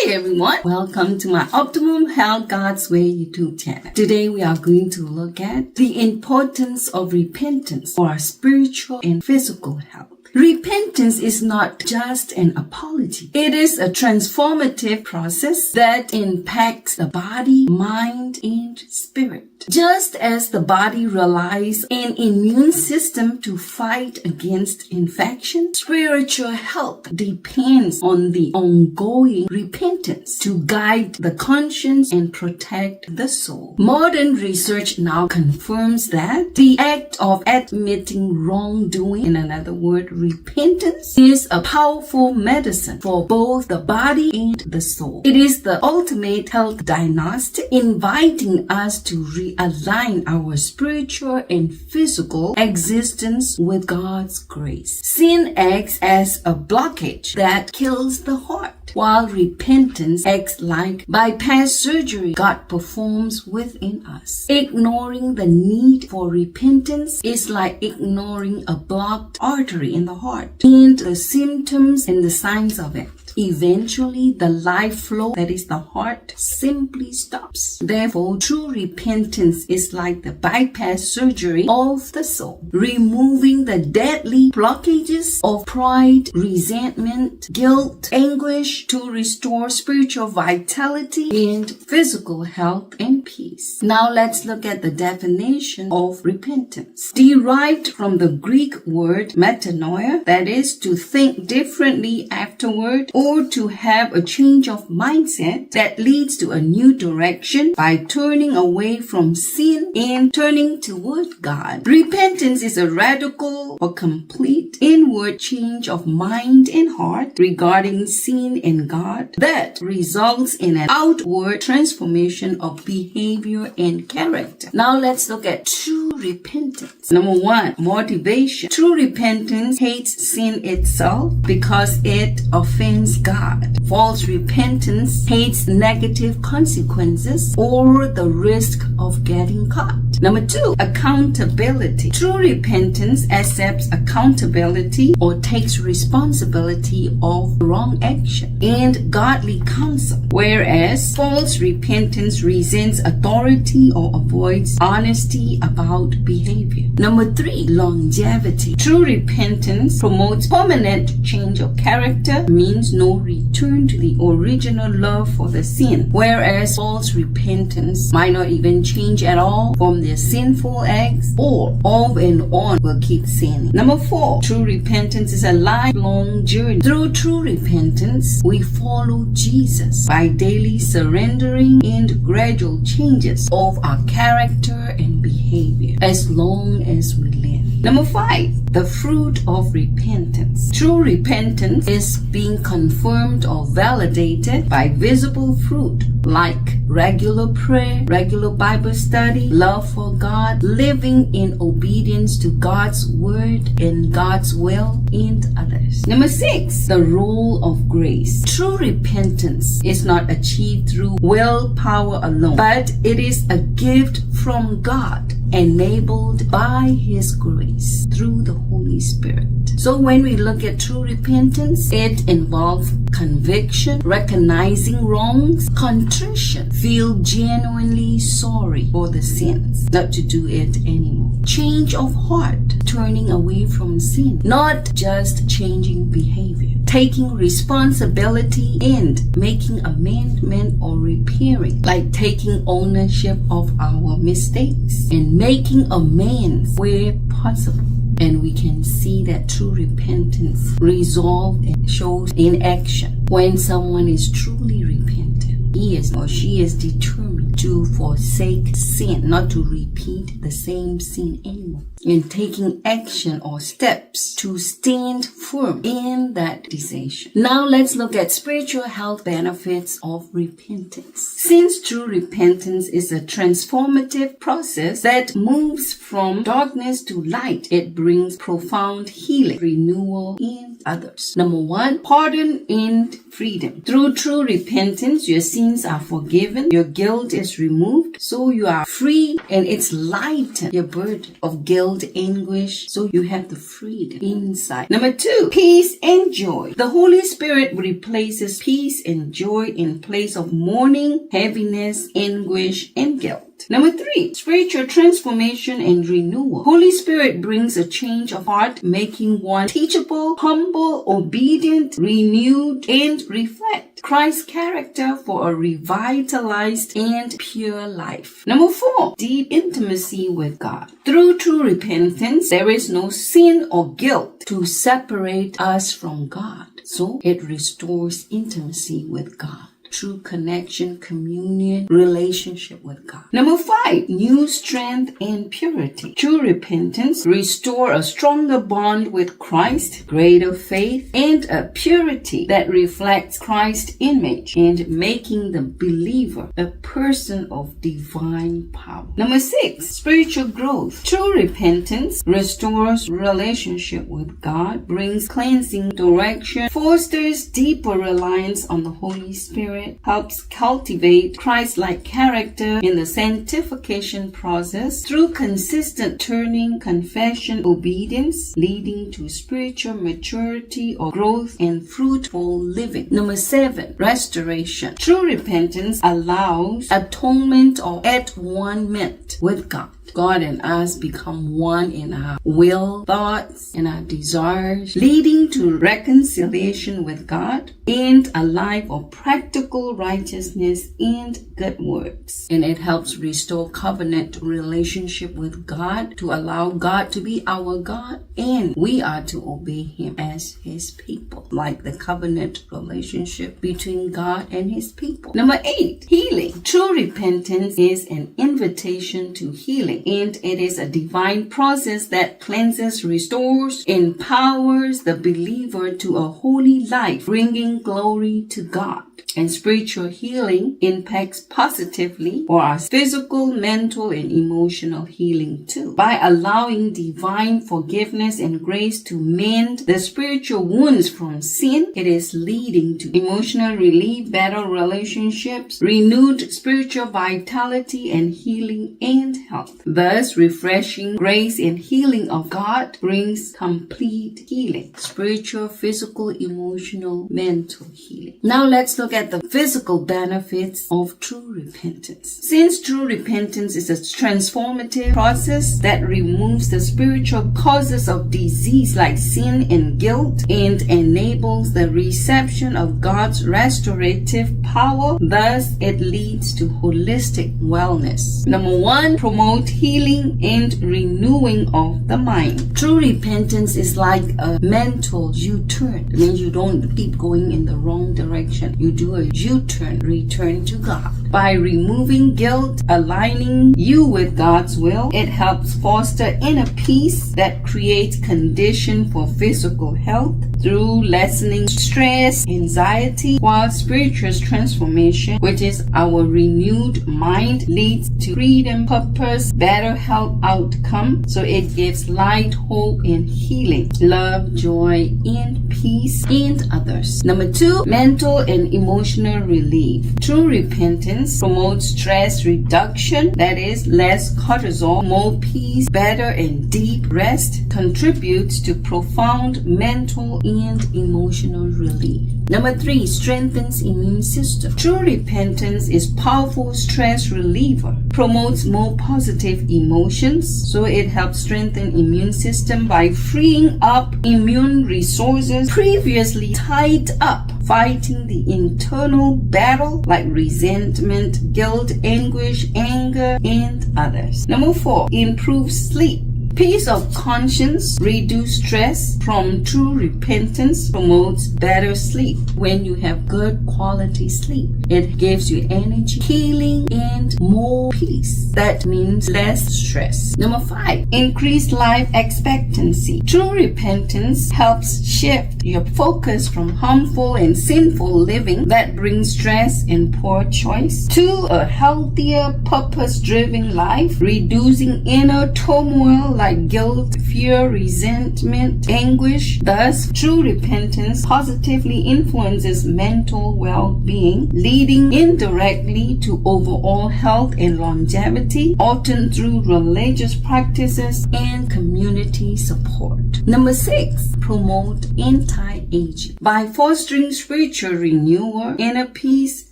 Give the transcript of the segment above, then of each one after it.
Hey everyone, welcome to my Optimum Health God's Way YouTube channel. Today we are going to look at the importance of repentance for our spiritual and physical health. Repentance is not just an apology. It is a transformative process that impacts the body, mind, and spirit. Just as the body relies on an immune system to fight against infection, spiritual health depends on the ongoing repentance to guide the conscience and protect the soul. Modern research now confirms that the act of admitting wrongdoing, in another word, repentance, is a powerful medicine for both the body and the soul. It is the ultimate health diagnostic, inviting us to realign our spiritual and physical existence with God's grace. Sin acts as a blockage that kills the heart, while repentance acts like bypass surgery God performs within us. Ignoring the need for repentance is like ignoring a blocked artery in the heart and the symptoms and the signs of it. Eventually, the life flow, that is the heart, simply stops. Therefore, true repentance is like the bypass surgery of the soul, removing the deadly blockages of pride, resentment, guilt, anguish to restore spiritual vitality and physical health and peace. Now, let's look at the definition of repentance. Derived from the Greek word metanoia, that is to think differently afterward, or to have a change of mindset that leads to a new direction by turning away from sin and turning toward God. Repentance is a radical or complete inward change of mind and heart regarding sin and God that results in an outward transformation of behavior and character. Now let's look at true repentance. Number one, motivation. True repentance hates sin itself because it offends God. False repentance hates negative consequences or the risk of getting caught. Number two, accountability. True repentance accepts accountability or takes responsibility of wrong action and godly counsel, whereas false repentance resents authority or avoids honesty about behavior. Number three, longevity. True repentance promotes permanent change of character, means no return to the original love for the sin, whereas false repentance might not even change at all from their sinful acts or off and on will keep sinning. Number four, true repentance is a lifelong journey. Through true repentance, we follow Jesus by daily surrendering and gradual changes of our character and behavior as long as we live. Number five, the fruit of repentance. True repentance is being confirmed or validated by visible fruit like regular prayer, regular Bible study, love for God, living in obedience to God's word and God's will and others. Number six, the role of grace. True repentance is not achieved through willpower alone, but it is a gift from God, enabled by His grace through the Holy Spirit. So when we look at true repentance, it involves conviction, recognizing wrongs, contrition, feel genuinely sorry for the sins, not to do it anymore. Change of heart, turning away from sin, not just changing behavior. Taking responsibility and making amendment or repairing, like taking ownership of our mistakes and making amends where possible. And we can see that true repentance resolve and shows in action. When someone is truly repentant, he is or she is determined to forsake sin, not to repeat the same sin anymore, and taking action or steps to stand firm in that decision. Now let's look at spiritual health benefits of repentance. Since true repentance is a transformative process that moves from darkness to light, it brings profound healing, renewal, and others. Number 1, pardon and freedom. Through true repentance, your sins are forgiven, your guilt is removed, so you are free, and it's lightened your burden of guilt, anguish, so you have the freedom inside. Number 2, peace and joy. The Holy Spirit replaces peace and joy in place of mourning, heaviness, anguish, and guilt. Number 3, spiritual transformation and renewal. Holy Spirit brings a change of heart, making one teachable, humble, obedient, renewed, and reflect Christ's character for a revitalized and pure life. Number 4, deep intimacy with God. Through true repentance, there is no sin or guilt to separate us from God. So it restores intimacy with God. True connection, communion, relationship with God. Number 5, new strength and purity. True repentance restore a stronger bond with Christ, greater faith, and a purity that reflects Christ's image and making the believer a person of divine power. Number 6, spiritual growth. True repentance restores relationship with God, brings cleansing, direction, fosters deeper reliance on the Holy Spirit, helps cultivate Christ-like character in the sanctification process through consistent turning, confession, obedience, leading to spiritual maturity or growth and fruitful living. Number 7, restoration. True repentance allows atonement or at-one-ment with God. God and us become one in our will, thoughts, and our desires, leading to reconciliation with God and a life of practical righteousness and good works. And it helps restore covenant relationship with God to allow God to be our God, and we are to obey Him as His people, like the covenant relationship between God and His people. Number 8, healing. True repentance is an invitation to healing, and it is a divine process that cleanses, restores, empowers the believer to a holy life, bringing glory to God. And spiritual healing impacts positively for our physical, mental, and emotional healing too. By allowing divine forgiveness and grace to mend the spiritual wounds from sin, it is leading to emotional relief, better relationships, renewed spiritual vitality, and healing and health. Thus, refreshing grace and healing of God brings complete healing. Spiritual, physical, emotional, mental healing. Now let's look at the physical benefits of true repentance. Since true repentance is a transformative process that removes the spiritual causes of disease like sin and guilt and enables the reception of God's restorative power, thus it leads to holistic wellness. Number 1, promote healing and renewing of the mind. True repentance is like a mental U-turn. It means you don't keep going in the wrong direction. You do a U-turn, return to God. By removing guilt, aligning you with God's will, it helps foster inner peace that creates condition for physical health through lessening stress, anxiety, while spiritual transformation, which is our renewed mind, leads to freedom, purpose, better health outcome. So it gives light, hope, and healing, love, joy, and peace in others. Number 2, mental and emotional relief. True repentance promotes stress reduction, that is, less cortisol, more peace, better and deep rest, contributes to profound mental and emotional relief. Number 3, strengthens immune system. True repentance is powerful stress reliever, promotes more positive emotions, so it helps strengthen immune system by freeing up immune resources previously tied up, fighting the internal battle like resentment, guilt, anguish, anger, and others. Number 4, improves sleep. Peace of conscience, reduce stress from true repentance, promotes better sleep. When you have good quality sleep, it gives you energy, healing, and more peace. That means less stress. Number 5, increased life expectancy. True repentance helps shift your focus from harmful and sinful living that brings stress and poor choice to a healthier, purpose-driven life, reducing inner turmoil like like guilt, fear, resentment, anguish. Thus, true repentance positively influences mental well-being, leading indirectly to overall health and longevity, often through religious practices and community support. Number 6, promote anti-aging. By fostering spiritual renewal, inner peace,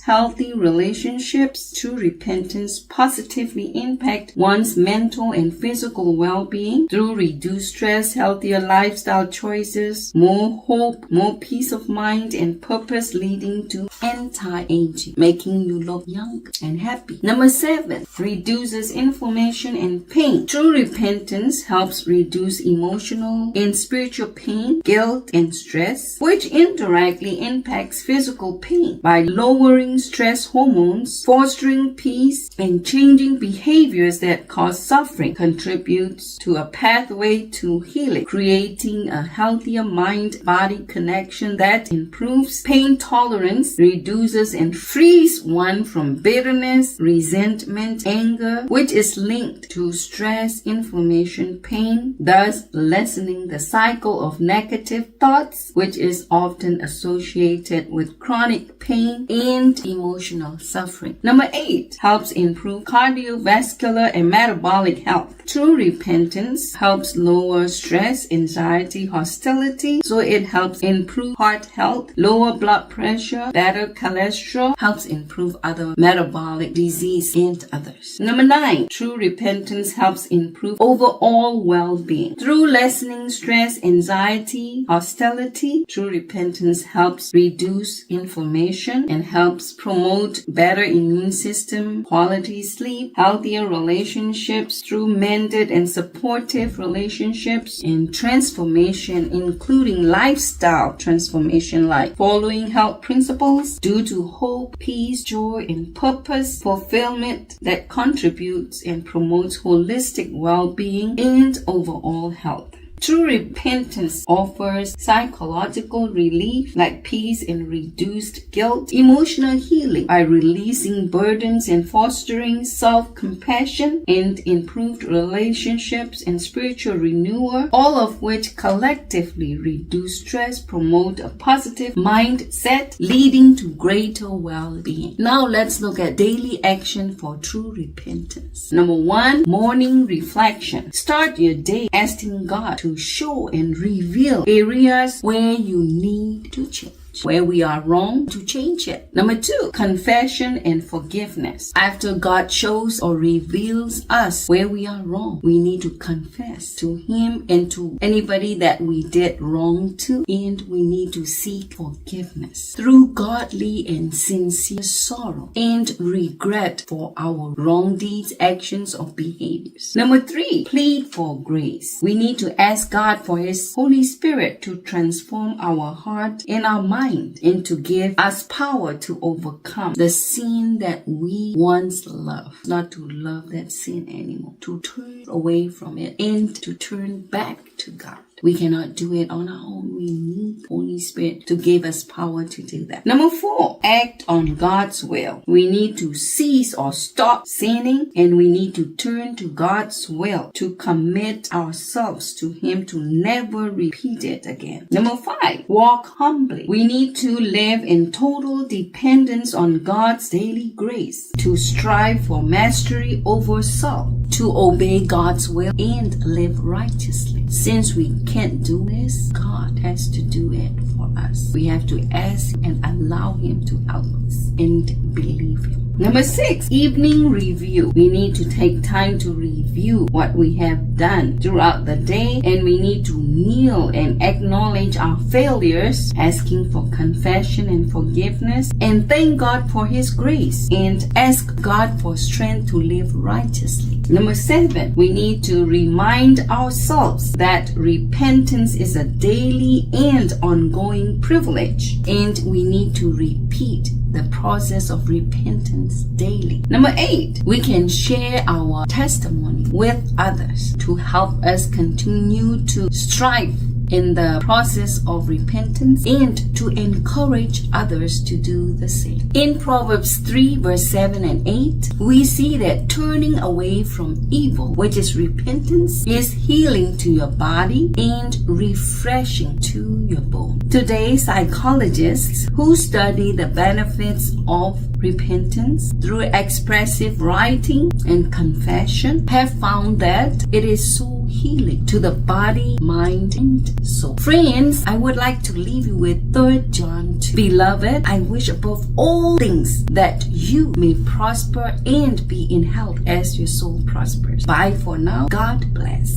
healthy relationships, true repentance positively impact one's mental and physical well-being through reduced stress, healthier lifestyle choices, more hope, more peace of mind and purpose, leading to anti-aging, making you look young and happy. Number 7, reduces inflammation and pain. True repentance helps reduce emotional and spiritual pain, guilt and stress, which indirectly impacts physical pain by lowering stress hormones, fostering peace, and changing behaviors that cause suffering. Contributes to a pathway to healing, creating a healthier mind-body connection that improves pain tolerance, reduces and frees one from bitterness, resentment, anger, which is linked to stress, inflammation, pain, thus lessening the cycle of negative thoughts, which is often associated with chronic pain and emotional suffering. Number 8, helps improve cardiovascular and metabolic health. True repentance helps lower stress, anxiety, hostility, so it helps improve heart health, lower blood pressure, better cholesterol, helps improve other metabolic disease and others. Number 9, true repentance helps improve overall well-being. Through lessening stress, anxiety, hostility, true repentance helps reduce inflammation and helps promote better immune system, quality sleep, healthier relationships through mended and supportive relationships, and transformation, including lifestyle transformation like following health principles due to hope, peace, joy, and purpose, fulfillment that contributes and promotes holistic well-being and overall health. True repentance offers psychological relief like peace and reduced guilt, emotional healing by releasing burdens and fostering self-compassion, and improved relationships and spiritual renewal, all of which collectively reduce stress, promote a positive mindset, leading to greater well-being. Now let's look at daily action for true repentance. Number 1, morning reflection. Start your day asking God to show and reveal areas where you need to change. Where we are wrong, to change it. Number 2, confession and forgiveness. After God shows or reveals us where we are wrong, we need to confess to Him and to anybody that we did wrong to, and we need to seek forgiveness through godly and sincere sorrow and regret for our wrong deeds, actions, or behaviors. Number 3, plead for grace. We need to ask God for His Holy Spirit to transform our heart and our mind, and to give us power to overcome the sin that we once loved, not to love that sin anymore, to turn away from it and to turn back to God. We cannot do it on our own. We need Holy Spirit to give us power to do that. Number 4, act on God's will. We need to cease or stop sinning, and we need to turn to God's will to commit ourselves to Him to never repeat it again. Number 5, walk humbly. We need to live in total dependence on God's daily grace, to strive for mastery over self, to obey God's will and live righteously. Since we can't do this, God has to do it for us. We have to ask and allow Him to help us and believe Him. Number 6, evening review. We need to take time to review what we have done throughout the day, and we need to kneel and acknowledge our failures, asking for confession and forgiveness, and thank God for His grace, and ask God for strength to live righteously. Number 7, we need to remind ourselves that repentance is a daily and ongoing privilege, and we need to repeat the process of repentance daily. Number 8, we can share our testimony with others to help us continue to strive in the process of repentance and to encourage others to do the same. In Proverbs 3 verse 7 and 8, we see that turning away from evil, which is repentance, is healing to your body and refreshing to your bone. Today, psychologists who study the benefits of repentance through expressive writing and confession have found that it is so healing to the body, mind, and soul. Friends, I would like to leave you with 3 John 2. Beloved, I wish above all things that you may prosper and be in health as your soul prospers. Bye for now. God bless.